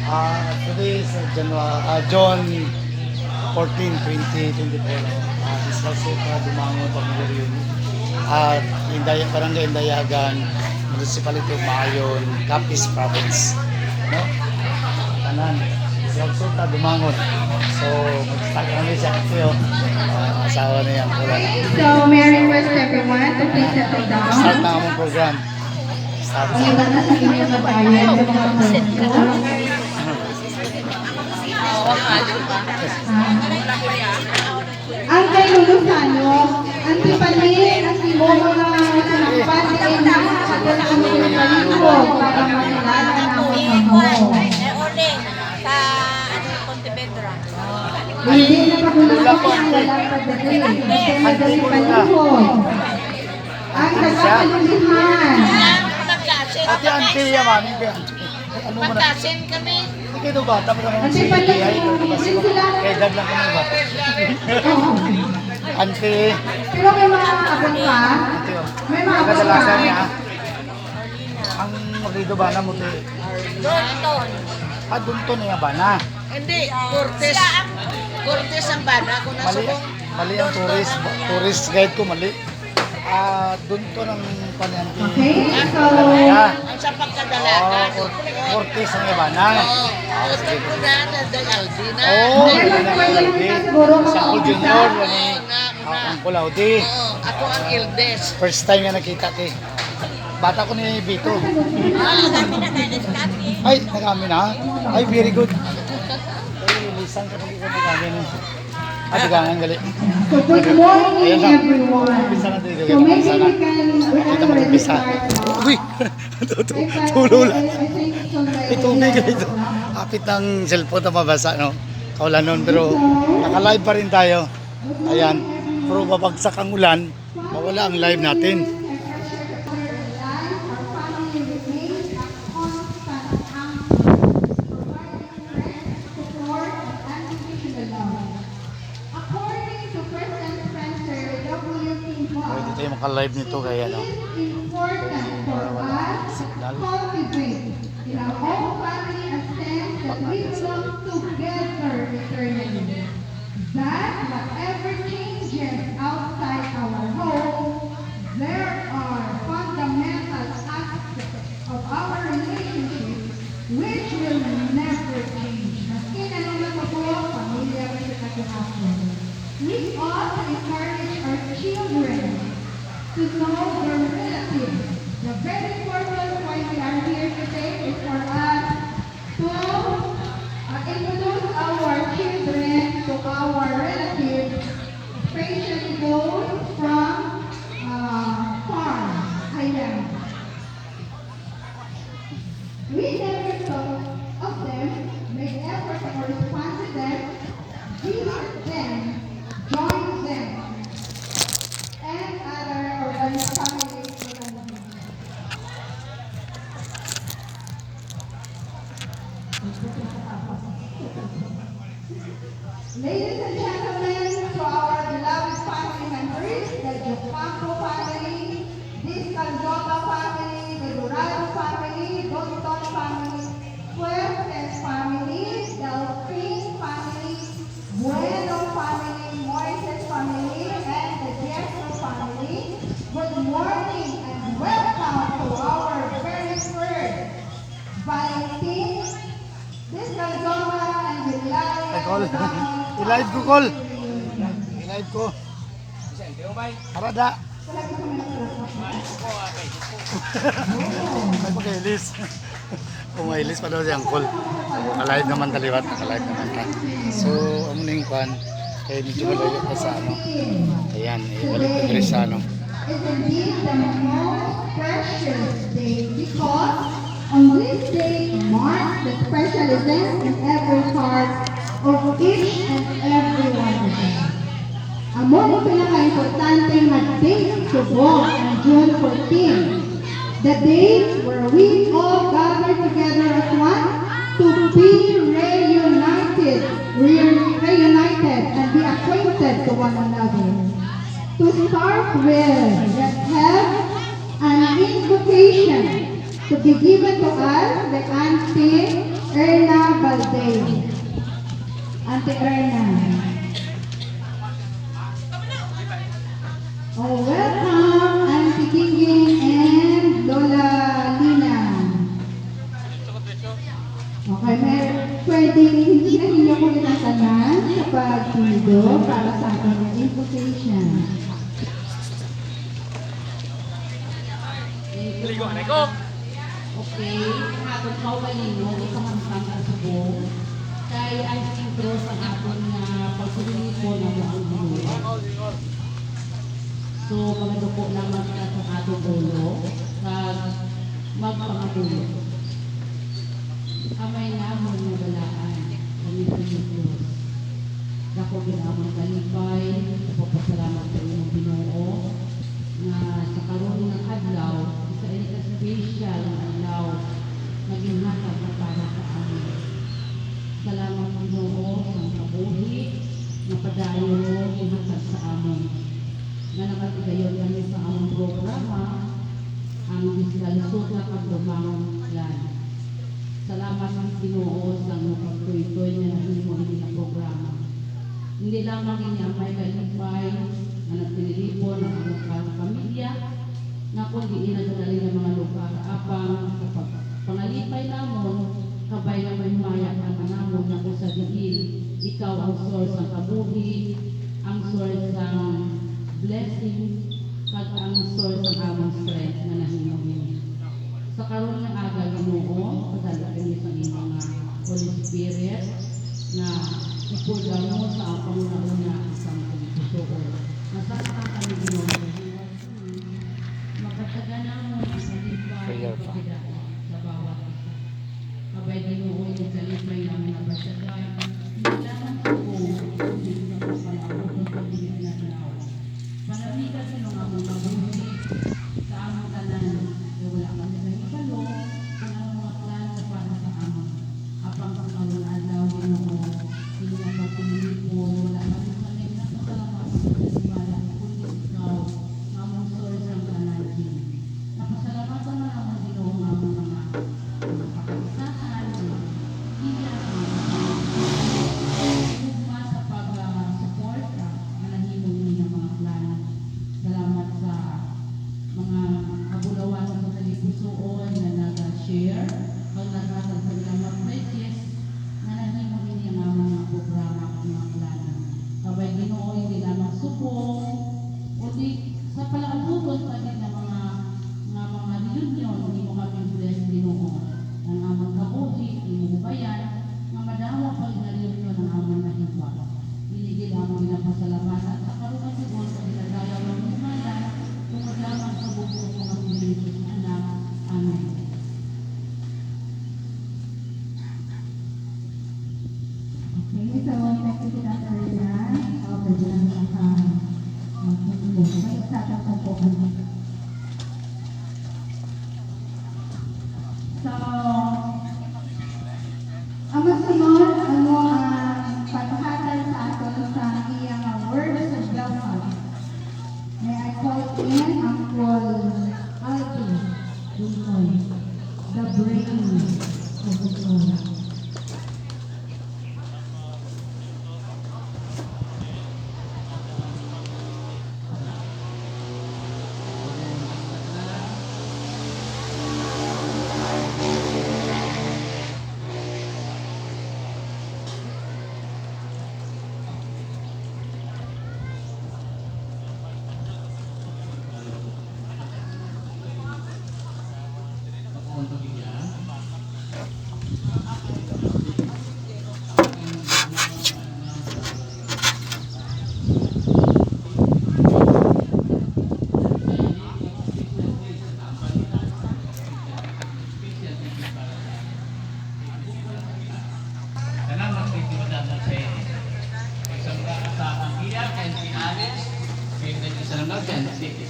Today is June 14, 2024. This also Dumango Family Reunion. At Barangay Indayagan, Municipality of Maayon, Capiz Province. No? Kanan. This also Dumango. So, mag-start kami siya kasi asawa niya ang pula. So, may I request everyone to please settle down. Start na among program. Start Ang iba na sa inyo na tayo, yung mga person. Ang kay Lulusano, ang tipanin, ang simono na sinakpan ni Ena, at wala kami pinagaligo para makilala na ang mga Sa Pontevedra. hindi na pagulong ko ang walang pagdating. Kasi madaling panihon. Ang nagkakalulihan. Ate auntie ya mami kaya ano mo na Magkasin kami. hindi kayo bata pa naman Ate si pala ay yung kasi sila. kaya dad lang kami ba auntie Pero may mga abon ka. auntie May mga abon kadalasan niya ka. ang marido ba na mo te Doon. adunto niya ba na Hindi, Cortes. Cortes ang bana. Kung mali nasubong. mali ang tourist guide ko mali dunto ng panyanti Okay, so Ang sa pagkadalaga. Cortes ang iba na Cortes ko na, Day Aldina. Si Uncle Junior ang Kulaudi Ako ang Ildes. first time nga nakita ko bata ko ni Vito ay nagami na ay very good ay lisan ka pag ikaw nagami na dagangan gali so good morning everyone. bisa na dito So maybe sana we can kita mo already bisa start. uy tulo lang I think so ito may ganito kapit ng cellphone na mabasa no kaulan nun pero naka-live pa rin tayo ayan pero babagsak ang ulan mawala ang live natin pwede tayo maka-live nito kaya no signal that whatever changes outside our home, there are fundamental aspects of our relationship which will never change. Maski na naman po, pamilya ko sa katihapan. We ought to encourage our children to know their relatives. The very purpose why we are here today is for us to introduce our children to our relatives, especially those from farm, island. We never thought of them, make effort to respond to them, visit them, join them, and other organizations. Ladies and gentlemen, to our beloved family members, the Jopaco family, this Caldoba family, the Dorado family, Donton family, Fuertes family, Delphine family, Bueno family, Moises family, and the Jeffro family. Good morning and welcome to our very first Valentine. This Caldoba and ay call Villar i-live ko call i-live ko harada ay pag-ilis umailis pa daw si Uncle naka-live naman taliwat naka-live naman ka so ang muning kwan kaya medyo malayo pa sa ano ayan balik ko rin sa ano is indeed the most precious day because on this day marks the special event in every heart of each and every one of us. Amo ang pinaka-importante na date subo ang June 14, the day where we all gather together as one to be reunited and be acquainted to one another. To start with, let's have an invitation to be given to us by Auntie Erna Valdez. Auntie Erna. Oh, welcome, Auntie Gingging and Lola Lina. Okay, pwedeng hindi na ninyo ko tinatanan sa pagpido para sa ating invitation. Okay, hapon ka ba ninyo, ikamangkang ang subong, kay ay sintro sa hapon nga pagsulipo na mo ang bulo. So, magaduko naman ka sa ato bulo, kag magpangabulo. Amay namon nga balaan, pamipiniplos. Dako ginamang kalipay, papasalamat sa inyong Ginoo, nga sa karon ng adlaw, sa special ng adlaw, naging hatag na para sa amin. Salamat Ginoo sa kabuhi, na padayon mo ihatag sa amin. Na nakatigayon kami sa among programa, ang Disgalusot na Pagdumangon Plan. Salamat ang Ginoo sa pagtuitoy na nahimo ini na programa. Hindi lamang ini ang may kalipay na nagpinilipon ng among pamilya, na kundi inagadali ng mga lugar apang kapag pangalipay namon kabay na may maya ang namon na kung sa diin ikaw ang source ng kabuhi, ang source ng blessing, kag ang source ng among strength na nahimong. Sa karon ng aga Ginoo, padala kami sa inyong Holy Spirit na ipulga mo sa ang panguna-una isang pagsusuon. Nasasaktan kami Ginoo magkataganamon ang salipay sa bawat isa. Kabay Ginoo yung salipay namin na basagay, hindi lamang po hindi na po panahon ng pagdinig na tanaw. Panamigan sa mga mabuhi sa among tanan na wala kami sa ibalo kung ang mga plan na para sa amon. Apang pangawang adlaw Ginoo, hindi na pagpumilipon, wala kami sa nagpasalamat sa kasimala, kundi ikaw, among source ng kanalin. Napasalamatan na naman Ginoo ng among mga pagkakitaan, hindi na ugma sa pag-suporta na nahimong niya mga plano. Salamat sa mga kabulawan sa kalipusoon na nag-share pag naghatag sa mga messages na nahimong niya nga mga programa at mga plano. Kabay Ginoo hindi lamang subong o di sa palaabuton pa din na mga reunion hindi mo kami bless Ginoo ang amang kabuhi, imong bayan nga madawa pag na reunion ang amang nahimwa. Hindi lamang ginapasalamatan sa karuman siguro sa ginagayaw ng umalan kung lamang sa buko kung ang Jesus anak. Amen. Okay, so next is Dr. Rina. Pwede lang naka-magsasabi po kami. So, ang masunod, ano ang paghatag sa aton sa iyang words of welcome. May I call in Uncle Alvin Dumoy, the brain of the soul.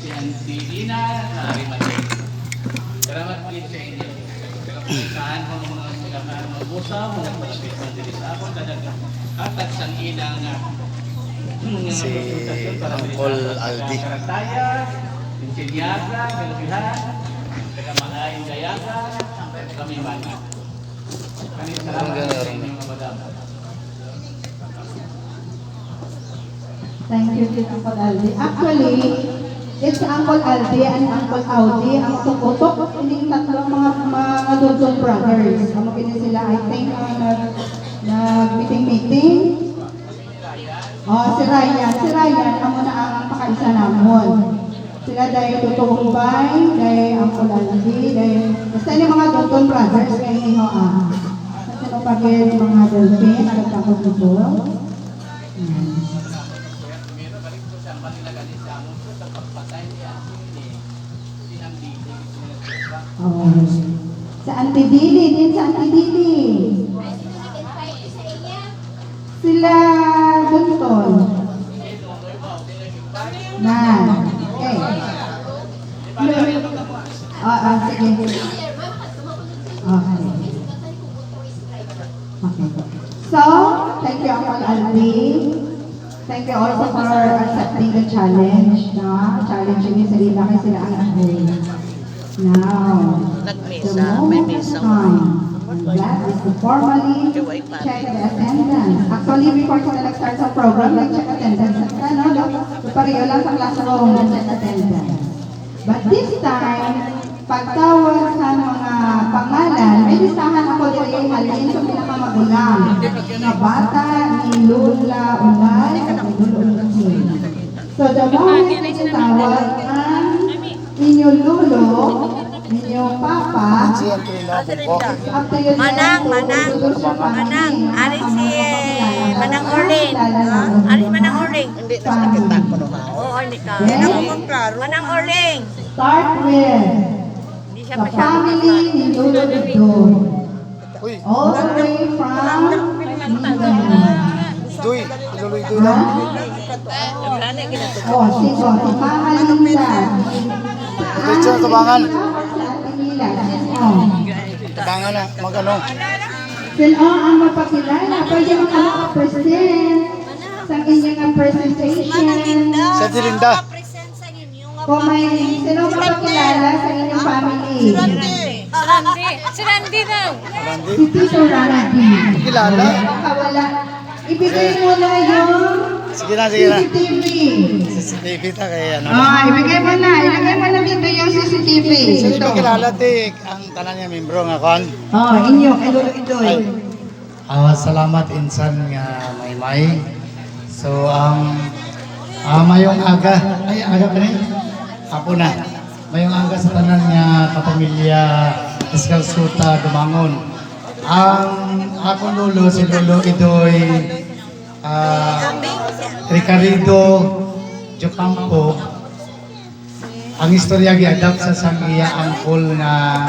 si Auntie Lina na Rimatay. Salamat po sa inyo. Saan ko ng mga silakan mag-usaw, mga malapit na diri sa ako, talagang atag sang ilang Si Uncle Aldi. Karataya, Pinsinyaga, Galabihan, taga Maayong Gayaga, sampai kami mana. Salamat sa inyo mga madam. Thank you, Uncle Aldi. Actually, it's Uncle Aldi and Uncle Audi ang tukutok ining tatlong mga Dudon brothers. Amo kini sila, I think, nag-meeting. Oh, si Ryan, amo na ang pakaisa namon. Sila dahil tutumbay, dahil Uncle Aldi, dahil basta yung mga Dudon brothers ngayon niyo kasi no pagin mga Dolphin, nagkakot dito. Oh. Sa Auntie Dili, din sa Auntie Dili. Sila Dunton. Nan. Okay. Sige. Okay. Okay. So, thank you, Uncle Aldi. Thank you also for accepting the challenge. Challenge niyo sa iba kasi sila ang ahoy. Now, Nagmesa, may mesa. That is to formally check the attendance. Actually, before sila nag-start sa program, nag-check attendance. Pareho lang sa classroom, nag-check attendance. But this time, pagtawag sa mga pangalan, may listahan ako dito halin sa pinakamagulang. Na bata ni Lola Unay at ni Lolo Unay. So, the moment na tawag ang inyong lolo, inyong papa, up to you. Manang, ari si Manang Orling. Ari Manang Orling. Hindi na sa kita ko no. Oo, hindi ka. Then, Manang Orling. start with Hindi siya the pa siya. family ni Lolo Dito. Uy, All the way from Mindanao. Duy, iluloy Duy lang. Oh, si Mama Linda. Diretso na tabangan. Oh. Tabangan na, mag-ano. Sila ang mapakilala. Pwede maka-present sa inyong presentation. Sa Tilinda. Kung may sino mapakilala sa inyong family. Si Randy daw. Randy. Si Tito Randy. Kilala. Kawala. Ibigay mo na yung Sige na, sige na. CCTV. CCTV ta kay ano. Ibigay mo na. Ilagay mo na dito yung CCTV. Sino ba kilala ti ang tanan niya membro nga kon? Inyo. Kay Lolo Idoy. Salamat insan nga Maymay. So mayong aga, ay aga pa ni. Apo na. Mayong aga sa tanan nga kapamilya Escalsuta Dumangon. Ang akong lolo si Lolo Idoy Ricardo Jocampo. Ang istorya gi-adapt sa sangiya angkol nga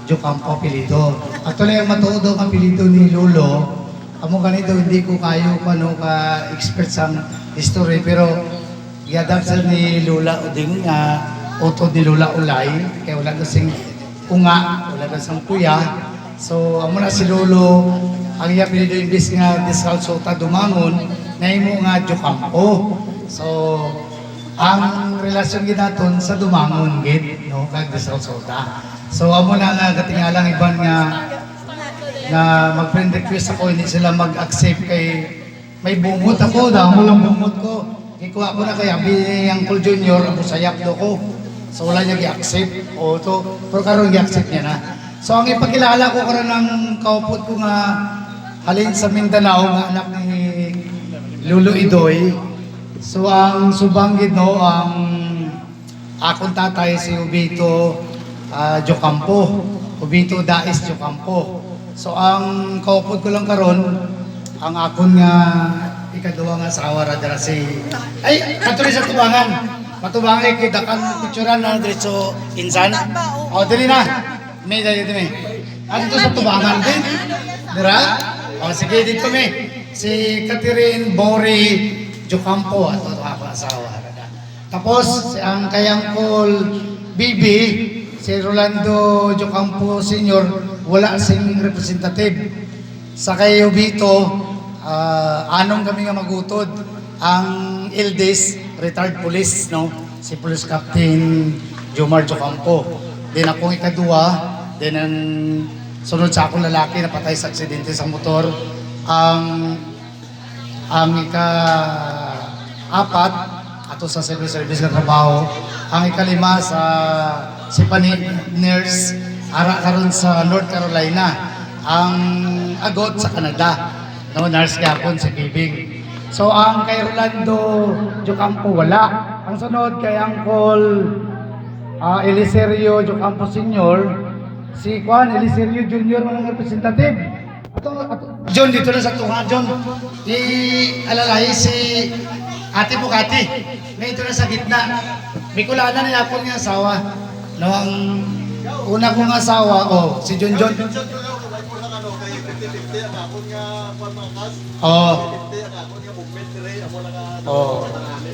Jocampo apelido. Actually ang matuod ang apelido ni Lolo. Amo ganito hindi ko kayo ka expert sa history pero gi-adapt sa ni Lola Uding nga utod ni Lola Ulay kay wala kasing unga, wala kasing kuya. So amo na si Lolo ang iya apelido imbis nga Escalsuta Dumangon nahimo nga Jocampo. So ang relasyon gid naton sa Dumangon gid no kag Escalsuta. So amo na nga katingalang iban nga mag-friend request ako hindi sila mag-accept kay may bungot ako damo lang bungot ko. Ikuha ko na kay abi ang Uncle Junior ako sayap do ko. So wala niya gi-accept o to pero karon gi-accept niya na. So ang ipakilala ko karon ng kaupod ko nga halin sa Mindanao nga anak ni Lolo Idoy. So ang subanggid no ang akong tatay si Ubito Jocampo. Ubito Dais Jocampo. So ang kaupod ko lang karon ang akon nga ikaduwa nga asawa ra dira si ay katuloy sa tubangan. Matubangan kita kan picturean na diretso insan. O dili na. May dali dito Ano to sa tubangan din? Dira? O sige dito si Catherine Bori Jocampo ato ako asawa. Tapos ang kayang call Bibi si Rolando Jocampo Senior wala sing representative. Sa kay Ubito anong kami nga magutod ang eldest retired police no si Police Captain Jomar Jocampo. Then akong ikaduwa then ang sunod sa akong lalaki na patay sa aksidente sa motor. Ang ika-apat ato sa civil service na trabaho. Ang ikalima sa si pani nurse ara karon sa North Carolina. Ang agot sa Canada. No, nurse gapon si Bibing. So ang kay Rolando Jocampo wala. Ang sunod kay Uncle Eliserio Jocampo Sr. Si Juan Eliserio Jr. mga representative. John, dito na sa tunga, John. Alalay si Ate Bukati. May ito na sa gitna. May kulana na yapon ng asawa. No, ang una kong asawa, si John.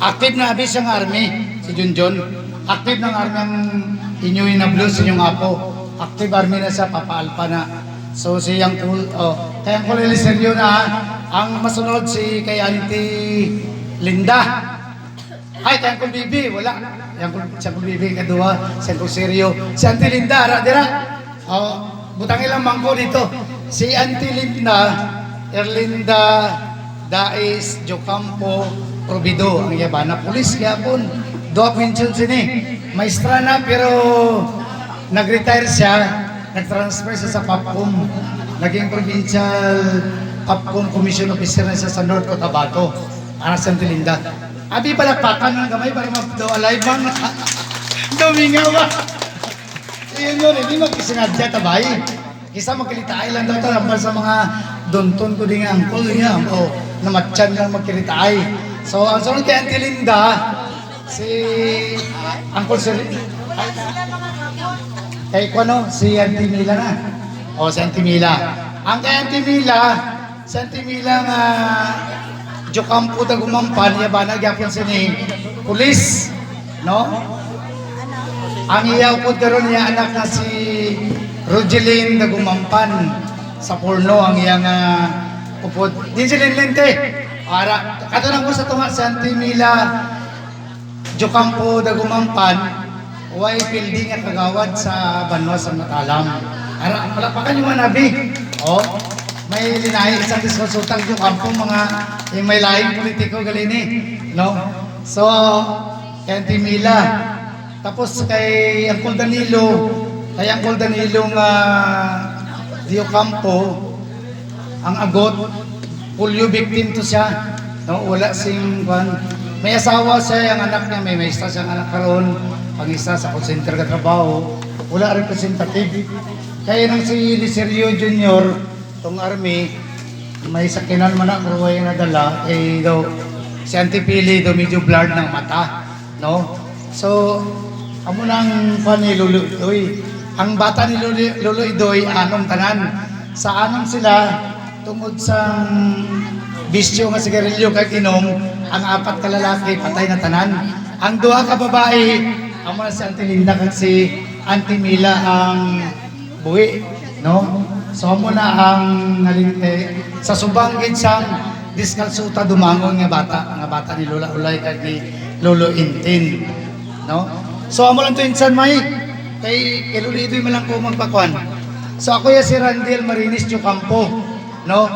Active na abis ang army, si John. Active ng army ang inyuin na blues, inyong apo. Active army na sa papaalpa na. So si Uncle, kay Uncle Eliserio na, ang masunod si kay Auntie Linda. Ay, kay Uncle Bibi, wala. Si Uncle Bibi, kadua, si Uncle Serio. Si Auntie Linda, dira. Butang ilang mangko dito. Si Auntie Linda, Erlinda Dais Jocampo Probido, ang yabana pulis yapon. Doa pension sini. Maestra na pero nag-retire siya. Nag-transfer siya sa PAPCOM. Naging provincial PAPCOM Commission Officer na siya sa North Cotabato. Anak sa Auntie Linda. Abi palakpakan ng gamay para mapdo alive bang. Domingaw ba? Iyon yun, hindi magkisinadya tabay. Kisa magkilitaay lang daw tarambal sa mga donton ko din ang uncle niya. Namatyan lang magkilitaay. So, ang sunod kay Auntie Linda, si Uncle Sir, kay Kuano, si Auntie Mila na. Si Auntie Mila. Ang kay Auntie Mila, si Auntie Mila nga Jocampo da gumampan, yabana gyapon sini pulis, no? Ang iyaw po karon niya anak na si Rogeline da gumampan sa porno ang iyang upod. Din si Linlente. Para katulad ko sa tunga si Auntie Mila Jocampo da gumampan, way building at kagawad sa Banwa sa Matalam. Ara palapakan yung manabi. May linahi isang diskonsultang Jocampo mga yung may lahing politiko galini, no? So, kay Auntie Mila. Tapos kay Uncle Danilo nga Jocampo, ang agot, polio victim to siya. No, wala sing may asawa siya, ang anak niya, may isa siyang anak karon, ang isa sa call center ka trabaho, wala representative. Kaya nang si Eliserio Jr., tong army, may sakinan man na kruway na dala, daw, si Auntie Pili, daw medyo blurred ng mata, no? So, amo nang ni Lolo Idoy. Ang bata ni Lolo Idoy, anong tanan. Sa anong sila, tungod sa bisyo nga sigarilyo kay inom, ang apat ka lalaki patay na tanan. Ang duha ka babae, amo na si Auntie Linda kag si Auntie Mila ang buhi, no? So amo na ang nalinte sa subang gid sang diskalsuta dumangon nga bata ni Lola Ulay kag ni Lolo Intin, no? So amo lang to insan may kay Lolo Idoy man lang ko magpakuan. So ako ya si Randel Marinis Jocampo, no?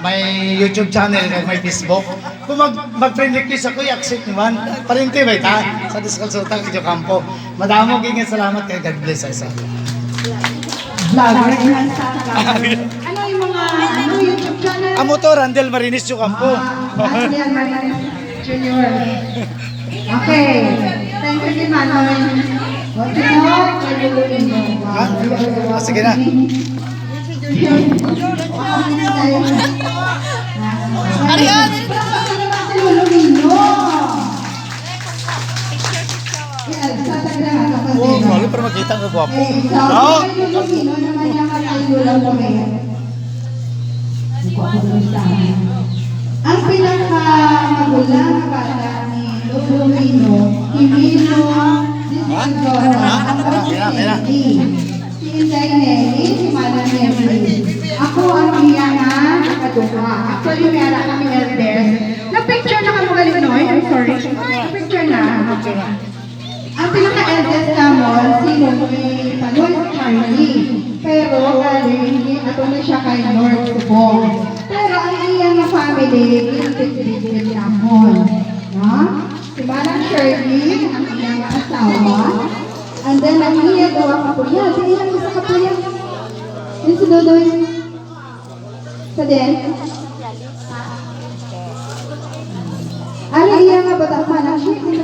May YouTube channel kag may Facebook. Kung mag-friend request ako, i-accept naman. Parente ba ita? Sa diskalsuta kay Jocampo. Madamo kay salamat kay God bless sa Vlogger yan sa ano yung mga YouTube channel? Amo to Randel Marinis Jocampo. Randel Marinis Jr. Okay. Thank you din Manoy. What's it now? Sige na. Ariyan! Malu para makita ang gwapo. Ang pinakamagulang na bata ni Lolo Rino, Emilio si Inday Nelly, si Mala Nelly. Ako ang iyana kaduha. Actually, may ara kami elders. Na-picture na kami galing noy. I'm sorry. Na-picture na. Ang pinaka-eldest na mo, si Loy Panoy Charlie. Pero galing ato na siya kay Lord Subong. Pero ang iyang family, gilid-gilid namon. No? Si Manang Shirley, ang iyang asawa. And then, ang iyang gawa kapuya. Di ilang isa kapuya. Yung sinudoy. Sa din. Ano iyang nga batang Manang Shirley?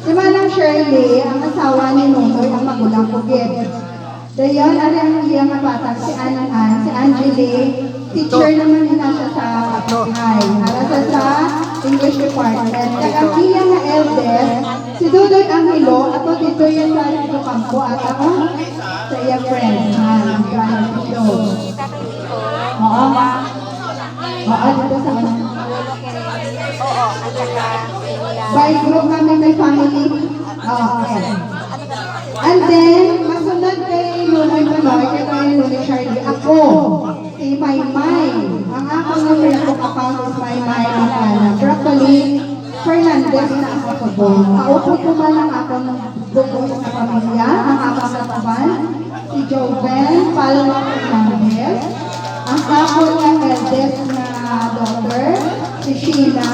Si Manang Shirley, ang asawa ni Nonoy, ang magulang pugit. Dayon, ano ang iyang nga batang si Anan, si Angeli, teacher naman nila siya sa kapitbahay. Para sa English department. Kaya ang iyang nga eldest, si Dudoy Angelo, ato dito yan sa ito kampo at ako sa iyang friends. Ang brother dito. Oo. Oo, dito sa ano. Oo, at saka By group kami may family. Okay. And then, masunod kay Nunoy Manoy, kay Nunoy Charlie, ako, si Maymay. Ang ako na Facebook account is Maymay Akala. Broccoli Fernandez na ako ko doon. Kaupo ko man ang ako ng bukong sa pamilya, ang aking nataban, si Joven Palma Fernandez, ang ako ng eldest na daughter, si Sheila,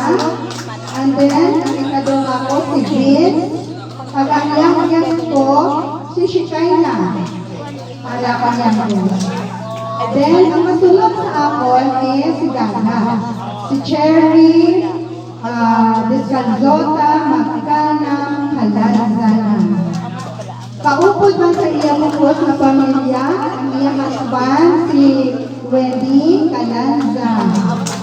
and then, ang ikadong ako, si Vince, pag ang yang ko, si Shikaina. Ala ka niya ko. Then, ang masunod sa akon is si Gana. Si Cherry, Descalzota, Magkana, Kalanzana. Kaupod man sa iyang mukos na pamilya, ang iyang husband, si Wendy Kalanza.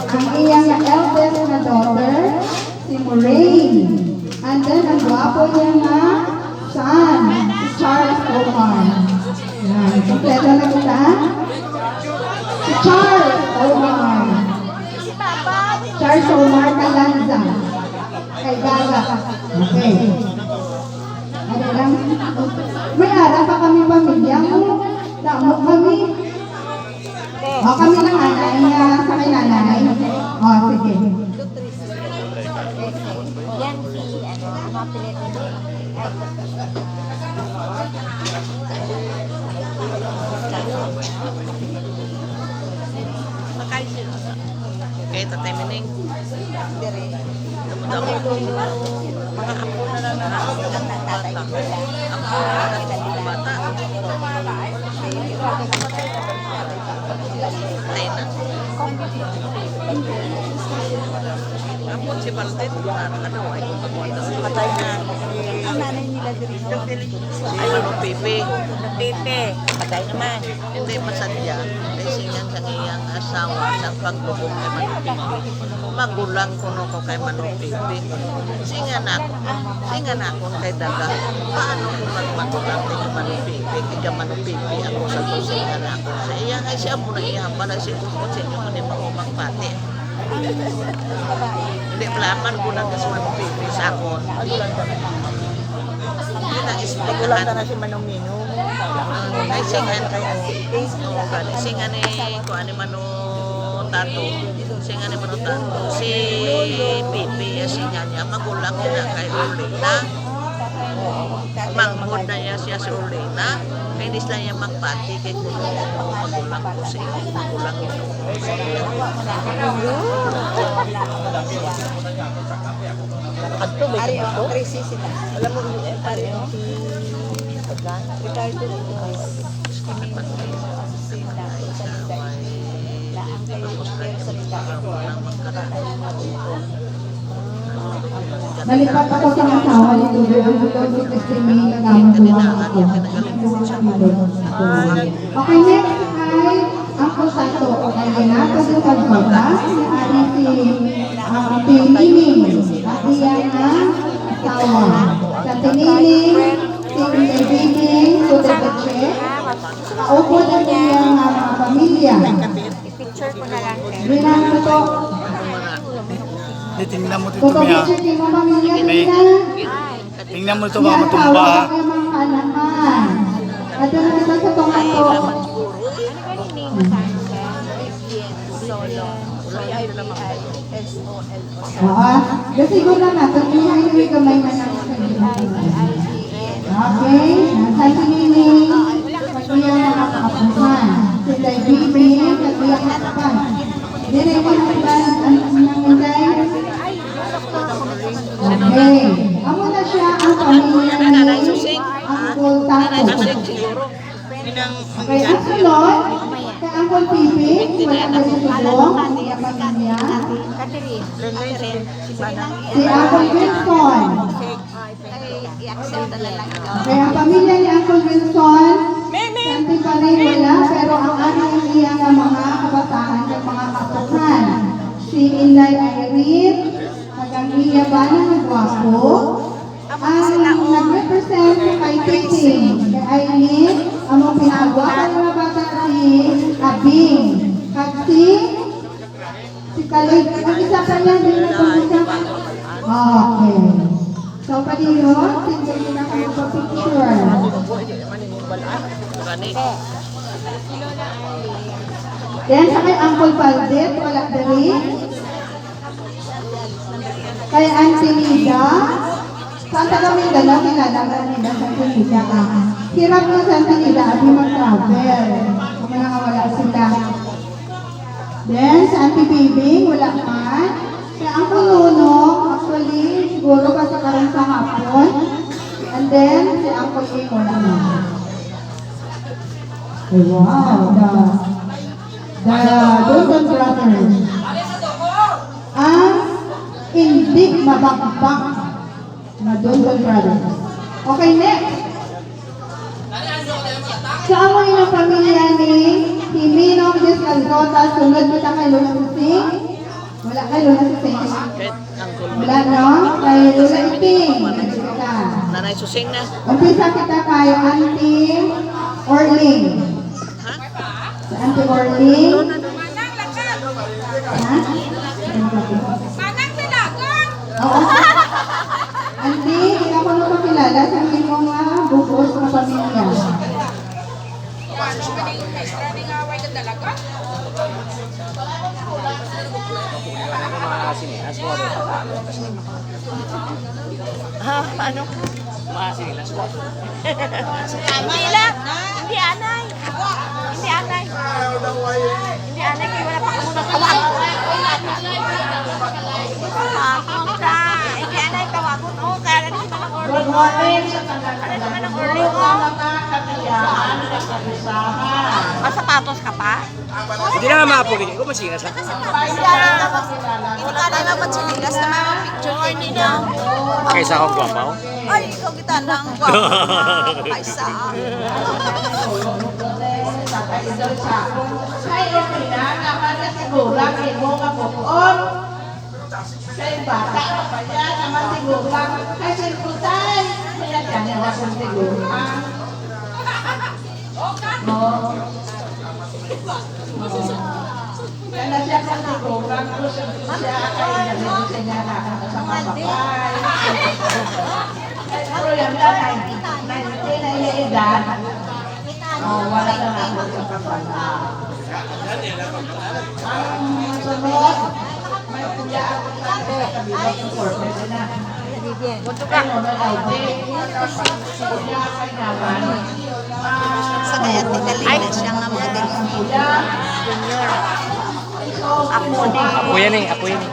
Ang iyang eldest na daughter, si Moraine. And then, ang gwapo niya nga, son, si Charles Omar. Yan, kompleto na kita. Si Charles Omar. Charles Omar Calanza. Kay Gaga. Okay. Ano lang? May ara pa kami pamilya mo. Damo kami. O, kami ng nanay niya sa kay nanay. O, sige. yan si, ano, mga pilit. Okay, tatay mining. Damo-damo. Mga apo na lang na ako ng tatay nila. Ako na ng bata. Tay na. Apon si Baltet, ano ay patay na. Ang nanay nila dito. Ay, ano, Pepe. Pepe, patay naman. Hindi masadya. Isingan sa iyang asawa sa pagbubong kay Manupipi. Magulang ko no ko kay Manupipi. Singan ako kay Daga. Paano ko magmagulang kay Manupipi? Kaya Manupipi ako sa tusingan ako. Sa iya ay siya mo na iya para si Tukot sa inyo kunin maumang pati. Hindi plapan ko lang kasi Manupipi sa akon. Hindi na explikahan. na si Manumino. Ay singan kaya singan ni ko ani Manu Tato. Singan ni Manu Tato. Si Pipi singan niya magulang niya kay Ulina. Manghod na niya siya si Ulina. Kaya hindi sila niya magpati kay kuno magulang ko si magulang ito. Adto ba ito? Alam mo ari Ricardo Nalipat ako sa asawa ni Tuloy. Ang buto si Christine nagamang buwang ako. Okay, next ay ang kontakto. Okay, Renato de Calzota. Ari si Tinining. At iyan ang asawa. Sa Tinining, si Tinining, Sudebache. Kaupo na iyang pamilya. picture ko na lang. Renato to. Tingnan mo dito, Kung Mia. pag-check mo pamilya nila. Tingnan mo ito, baka matumba. At doon kita sa tomato. Oo. Kasi ko lang natin, hindi kamay na natin. Okay. Nasa sinini. Pag-iyan na Ayan. Sila Bibi, nag-iyak pa. Dili ko ang nanginday. Okay. Amo na siya ang pamilya Nanay ni Susing. Uncle Nanay Tato. Susing siguro. Minang Okay, ang sunod, kay Uncle Pipi, wala na si Tudong, ang pamilya. Si Uncle Wilson. Kaya ang pamilya ni Uncle Wilson, santi pa rin wala, pero ang aming iya ng mga kabataan ng mga katukan. Si Inday Irene, tagang-iya ba na nagwapo? Ang nag-represent kay Titing, kay Aileen, ang mga pinagwapan ng mga bata si Abing. Kasi si Kaloy, ang isa pa niya, din na pag-isa. Okay. So, padino, tingnan nyo na kayo sa picture. Then, sa kay Uncle Valdez, wala na rin. Kay Auntie Nida, saan taga Mindanao, kilala ka nila sa Auntie Nida ka. Hirap na sa Auntie Nida, abi mag-travel. Kung wala sila. Then, sa Auntie Bibing, wala man. Kay Uncle Nuno, actually, siguro kasi karoon sa hapon. And then, si Uncle King, wala man. Oh, wow, the Dundon Brothers. Ang hindi mabakbak na Dundon Brothers. Okay, next. Sa amoy ng pamilya ni Himinong Diyos Calzota, sunod mo ta kay Lola Susing. Wala kay Lola Susing. Wala, no? Kay Lola Iting. Nanay Susing na. Umpisa kita kay Auntie Orling. Sa Auntie Orling. Ha? Manang Tilagon! Oo. Auntie, hindi ako napakilala sa imong bubos na pamilya. Ha? Paano? Hindi lang. Hindi anay. Hindi anay. Hindi anay. Kaya wala pa ako nagtawag. Papunta. Hindi anay. Tawagon. Oo, kaya rin naman ang order. Good morning sa Ano naman ang order ko? Ah, sapatos ka pa? Hindi na nga mapugin. Ikaw masingas ha? Hindi ka na naman sinigas na mga picture kayo nila. Kaysa akong guwapaw. Ay, ikaw kita lang. Wow. Kaysa. Ay, okay na. Naman na siguro ang imo nga bukod. Kaya bata ka pa yan. Naman siguro lang. Ay, sirkutan. Kaya dyan ako siguro. Kaya na siya ka siguro lang. Siya kaya nalilisin niya na sa kapapay. Pero yan na, 19 na yung edad. Wala na ako sa kapala. Ang sunod, may kuya ako sa kabilang ng corporate na. Ano na ID? Kuya kay naman. Sa kaya tinalin na siya nga mga ganyan. Kuya. Ako ni. Apo yan eh, apo yan eh.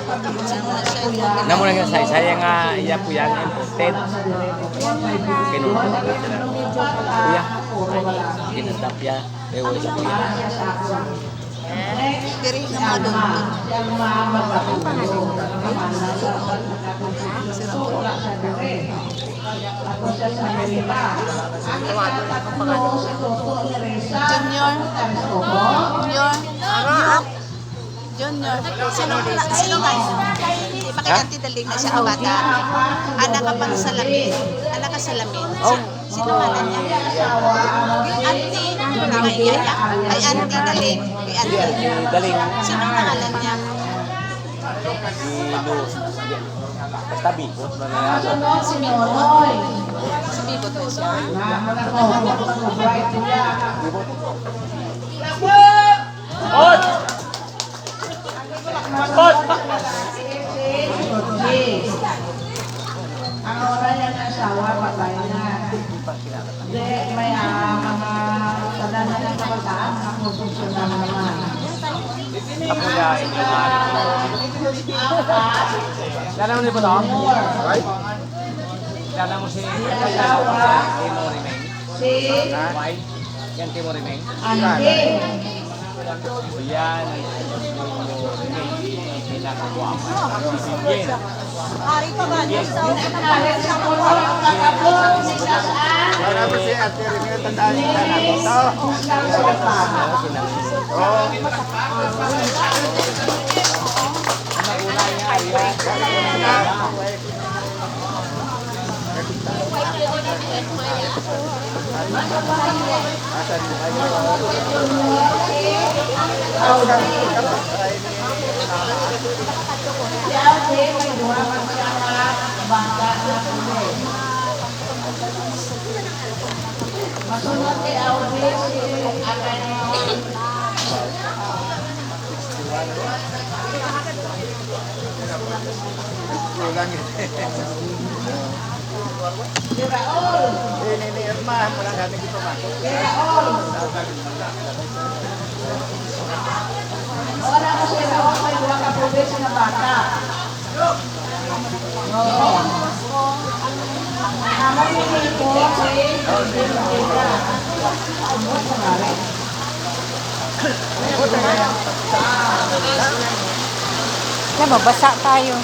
Namo lang yung saya nga iya po yan imported. Kinuha. Kuya. Ginatap ya. Ewa sa kuya. Diri nga mga doon. Yang mamagpapulong. Ako siya sa Amerika. Ang ikatatlo si Toto Teresa. Junior. Junior. Junior. Sino nga? Bakit ang titaling na siya ang bata? Anak ka pang salamin. Anak ka salamin. Sino nga niya? Auntie. Ay yaya. Ay auntie daling. Ay auntie. Daling. Sino nga ngalan niya? Basta bikot na na. Si Minoy. Si Bibot ba siya? Bright niya. Hot! Hot! Ang oras yan ng asawa, patay na. Hindi, may mga sadanan ng kabataan. siya iniwan. Dala mo ni Budong? Right? Dala mo si Timo Remain. Why? Yan Timo Remain. Yan Timo Remain. Pinakagwapa. Si Bien. Ari pa ba? Para ba si Ate Rene tandaan niya na dito? Masunod kay Audi si Kulang yun. Ini Irma, parang kami dito man. Wala ko siya na ako may buwang kapubis na bata. Naman hindi ko Mabasa tayo.